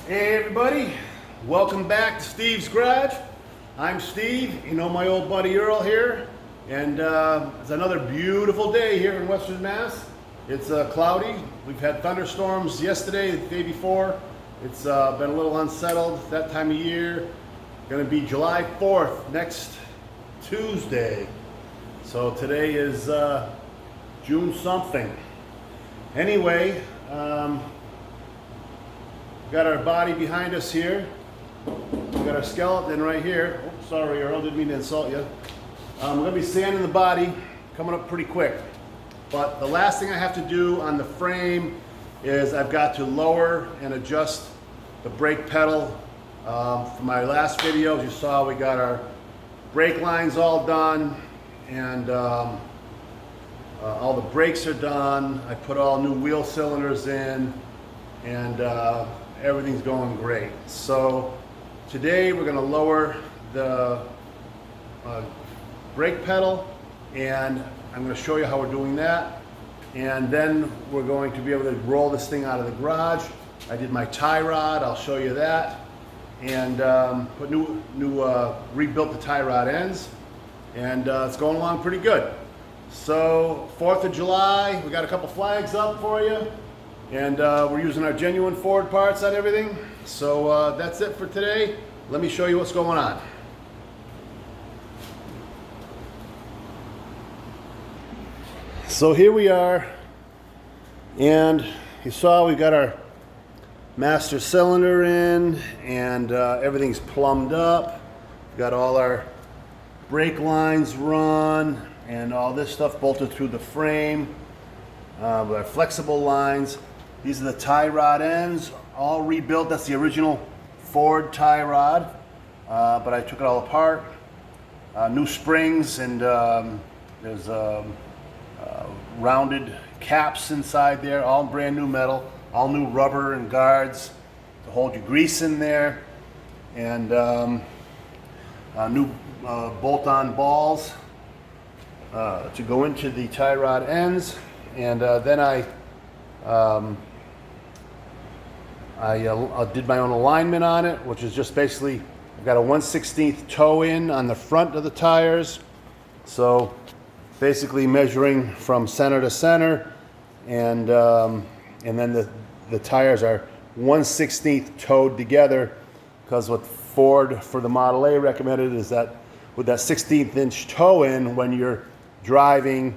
Hey everybody, welcome back to Steve's Garage. I'm Steve, you know my old buddy Earl here, and it's another beautiful day here in Western Mass. It's cloudy. We've had thunderstorms yesterday, the day before. It's been a little unsettled that time of year. Going to be July 4th, next Tuesday. So today is June something. Anyway, got our body behind us here. We got our skeleton right here. Oh, sorry, Earl, didn't mean to insult you. We're gonna be sanding the body, coming up pretty quick. But the last thing I have to do on the frame is I've got to lower and adjust the brake pedal. From my last videos, you saw we got our brake lines all done, and all the brakes are done. I put all new wheel cylinders in, and everything's going great. So today we're going to lower the brake pedal, and I'm going to show you how we're doing that, and then we're going to be able to roll this thing out of the garage. I did my tie rod, I'll show you that, and rebuilt the tie rod ends, and it's going along pretty good. So 4th of July, we got a couple flags up for you. And we're using our genuine Ford parts on everything. So that's it for today. Let me show you what's going on. So here we are. And you saw we got our master cylinder in, and everything's plumbed up. We've got all our brake lines run and all this stuff bolted through the frame with our flexible lines. These are the tie rod ends, all rebuilt. That's the original Ford tie rod, but I took it all apart. New springs, and there's rounded caps inside there, all brand new metal, all new rubber and guards to hold your grease in there, and new bolt-on balls to go into the tie rod ends. And then I did my own alignment on it, which is just basically, I've got a 1/16 toe in on the front of the tires. So basically measuring from center to center, and then the tires are 1/16 toed together, because what Ford for the Model A recommended is that with that 16th inch toe in, when you're driving,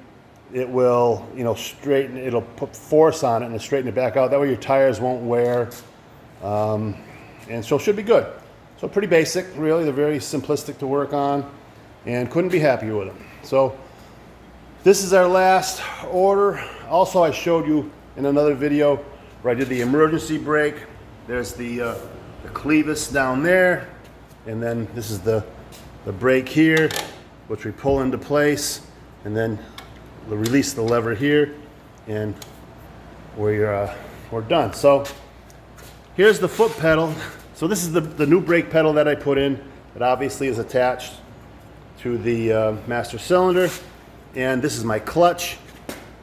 it will, straighten, it'll put force on it and straighten it back out. That way your tires won't wear. And so it should be good. So pretty basic, really. They're very simplistic to work on, and couldn't be happier with them. So this is our last order. Also, I showed you in another video where I did the emergency brake. There's the clevis down there, and then this is the brake here, which we pull into place, and then we'll release the lever here, and we're done. So here's the foot pedal. So this is the new brake pedal that I put in, that obviously is attached to the master cylinder. And this is my clutch.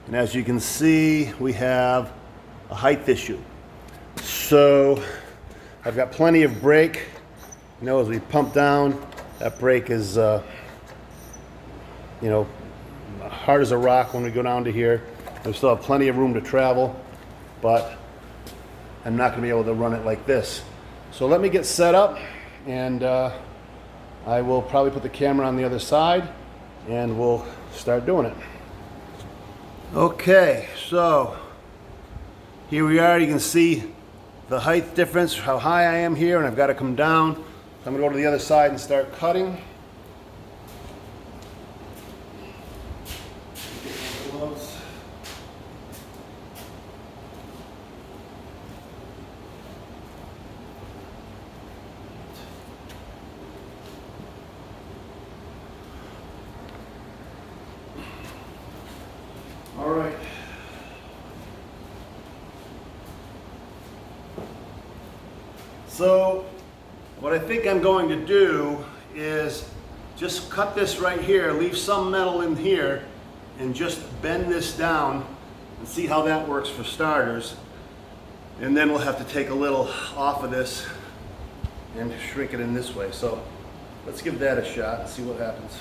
And as you can see, we have a height issue. So I've got plenty of brake. As we pump down, that brake is, hard as a rock when we go down to here. We still have plenty of room to travel, but I'm not going to be able to run it like this. So let me get set up, and I will probably put the camera on the other side, and we'll start doing it. Okay, so here we are. You can see the height difference, how high I am here, and I've got to come down. So I'm going to go to the other side and start cutting. All right. So what I think I'm going to do is just cut this right here, leave some metal in here, and just bend this down and see how that works for starters. And then we'll have to take a little off of this and shrink it in this way. So let's give that a shot and see what happens.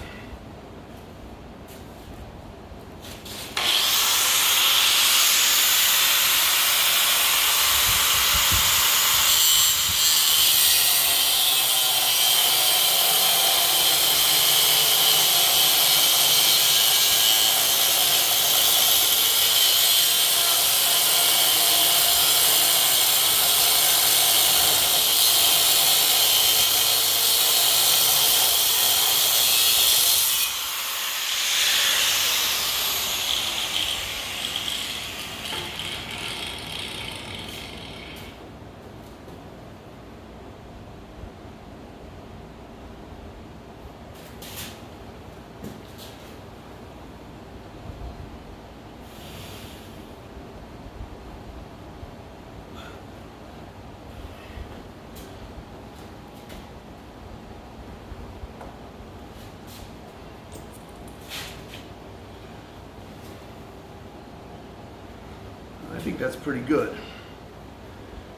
I think that's pretty good.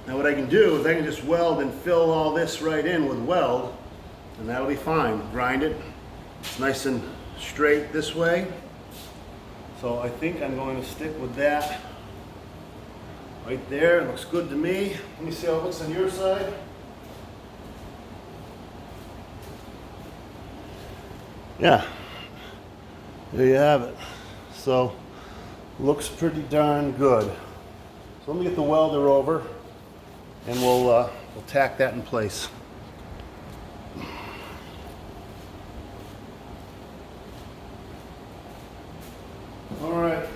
Now what I can do is I can just weld and fill all this right in with weld, and that'll be fine. Grind it. It's nice and straight this way. So I think I'm going to stick with that right there. It looks good to me. Let me see how it looks on your side. Yeah, there you have it. So looks pretty darn good. So let me get the welder over and we'll tack that in place. All right.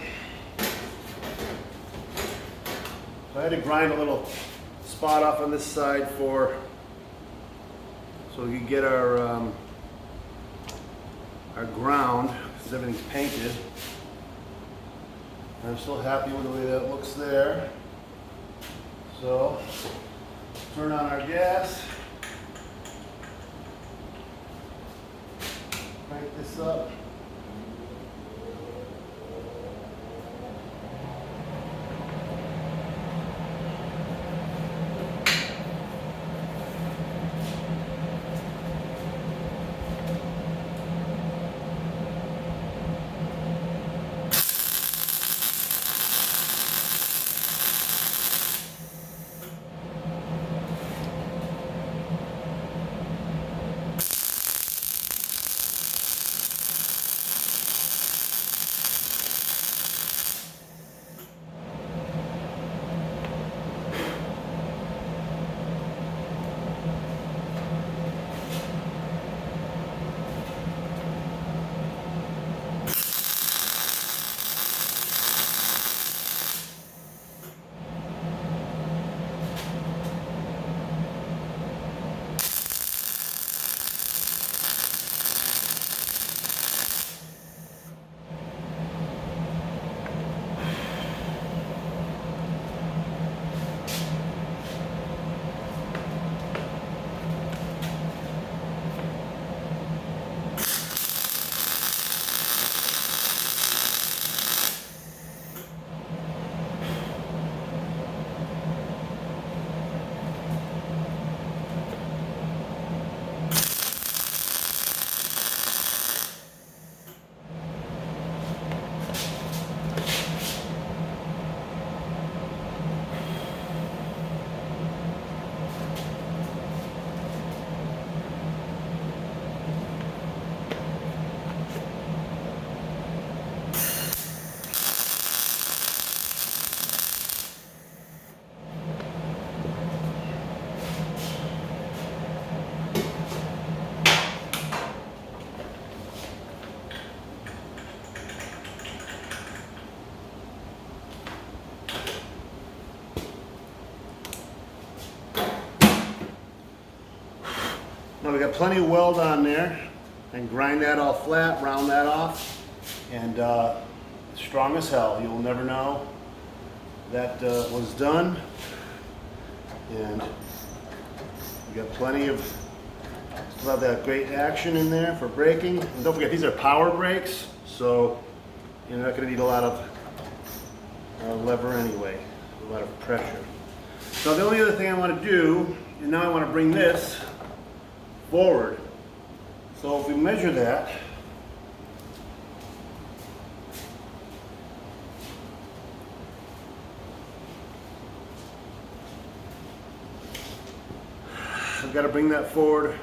So I had to grind a little spot off on this side so we can get our ground, because everything's painted. I'm still happy with the way that looks there. So, turn on our gas. Crank this up. Now we got plenty of weld on there, and grind that all flat, round that off, and strong as hell. You'll never know that was done. And we got plenty of, still have that great action in there for braking. And don't forget, these are power brakes, so you're not going to need a lot of lever anyway, a lot of pressure. So the only other thing I want to do, and now I want to bring this forward. So if we measure that, I've got to bring that forward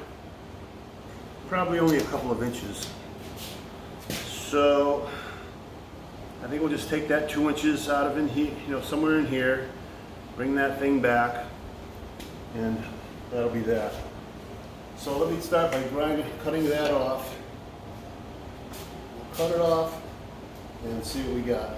probably only a couple of inches. So I think we'll just take that 2 inches out of in here, somewhere in here, bring that thing back, and that'll be that. So let me start by cutting that off. We'll cut it off and see what we got.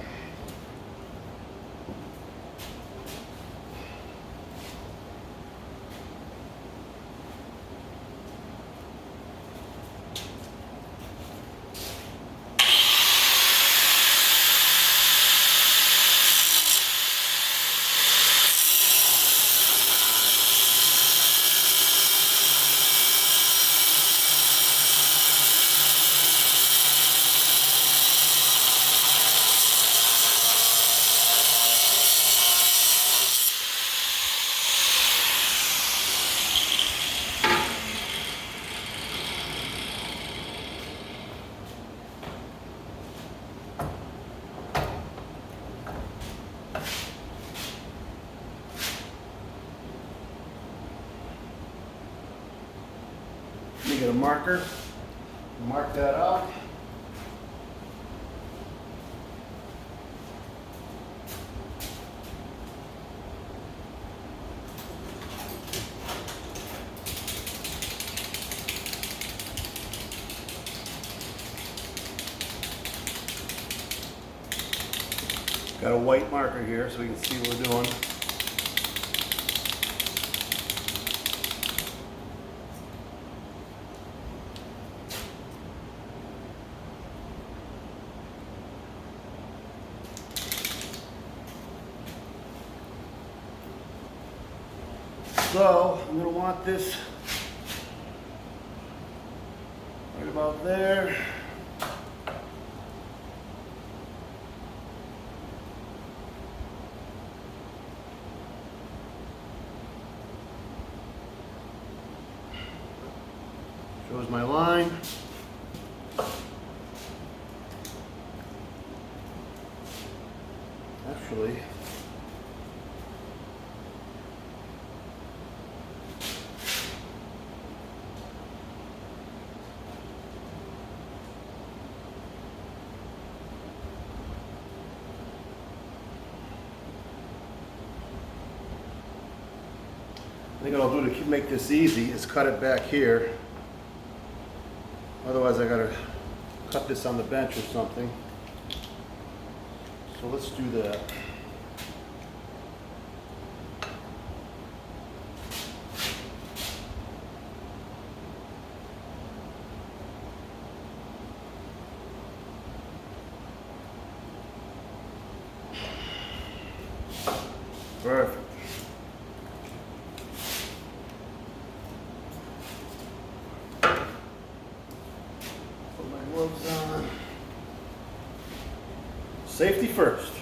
Let me get a marker, mark that out. Got a white marker here so we can see what we're doing. So I'm going to want this right about there. Shows my line. Actually, I think what I'll do to make this easy is cut it back here. Otherwise I gotta cut this on the bench or something. So let's do that. Perfect. Gloves on. Safety first.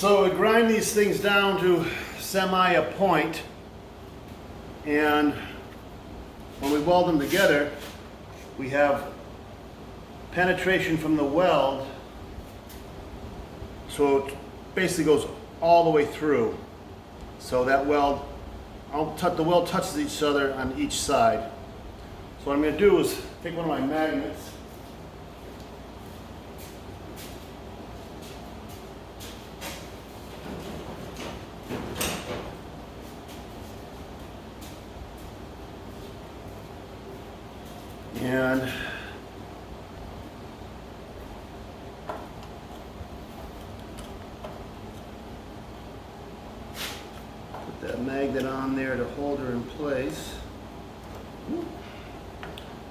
So we grind these things down to semi a point, and when we weld them together, we have penetration from the weld, so it basically goes all the way through. So that weld, the weld touches each other on each side. So what I'm going to do is take one of my magnets, and put that magnet on there to hold her in place. Ooh,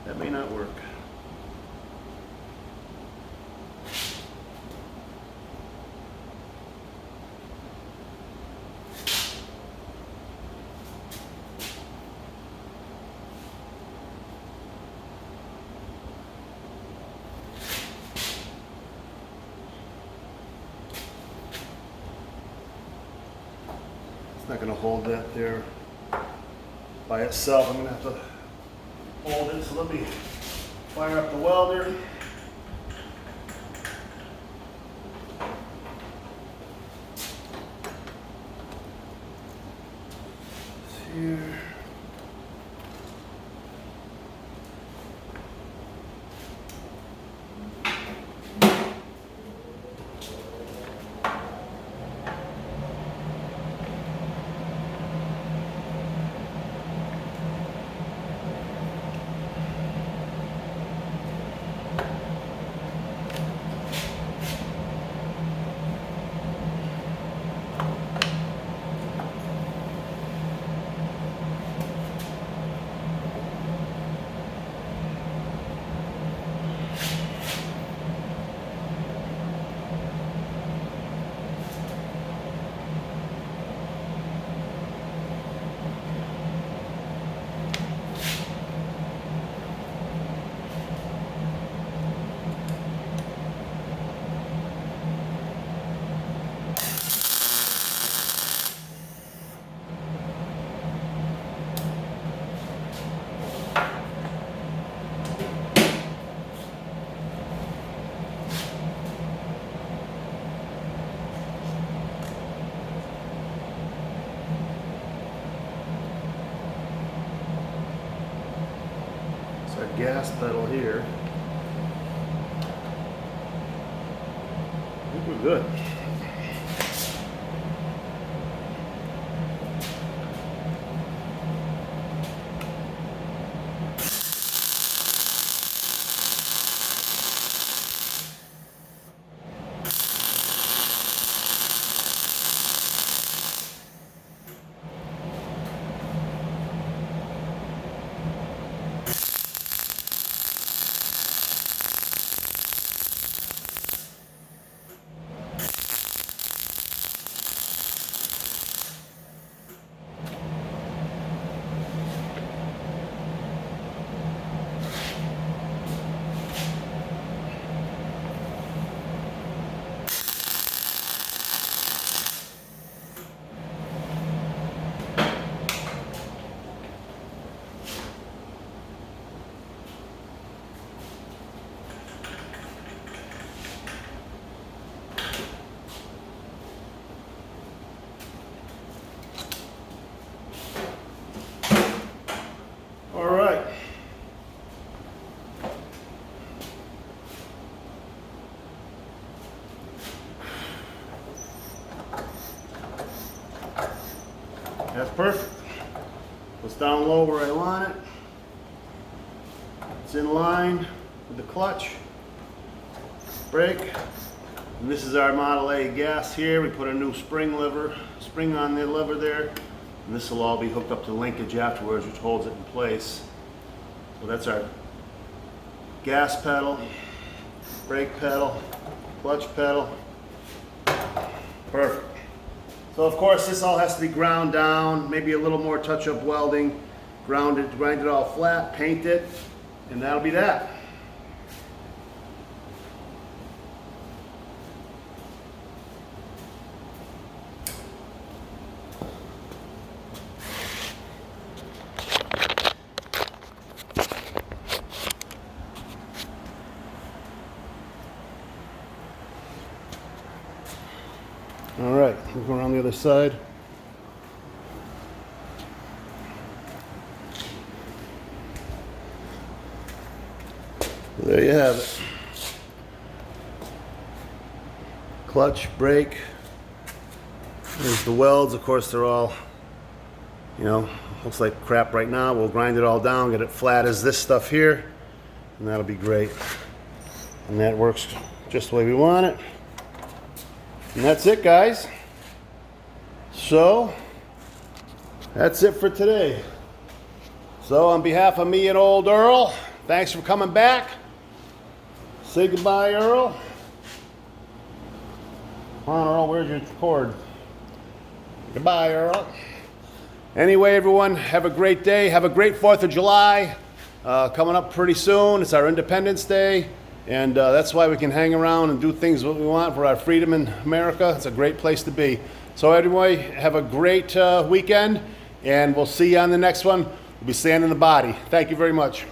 that may not work. Not going to hold that there by itself. I'm going to have to hold it. So let me fire up the welder. It's here. Gas pedal here. I think we're good. That's perfect. It's down low where I want it. It's in line with the clutch, brake. And this is our Model A gas here. We put a new spring on the lever there. And this will all be hooked up to linkage afterwards, which holds it in place. So that's our gas pedal, brake pedal, clutch pedal. Perfect. So of course this all has to be ground down, maybe a little more touch-up welding, grind it all flat, paint it, and that'll be that. All right, we'll go around the other side. There you have it. Clutch, brake. There's the welds. Of course, they're all, you know, looks like crap right now. We'll grind it all down, get it flat as this stuff here, and that'll be great. And that works just the way we want it. And that's it, guys. So, that's it for today. So, on behalf of me and old Earl, thanks for coming back. Say goodbye, Earl. Come on, Earl, where's your cord? Goodbye, Earl. Anyway, everyone, have a great day. Have a great 4th of July. Coming up pretty soon. It's our Independence Day. And that's why we can hang around and do things what we want for our freedom in America. It's a great place to be. So anyway, have a great weekend. And we'll see you on the next one. We'll be sanding the body. Thank you very much.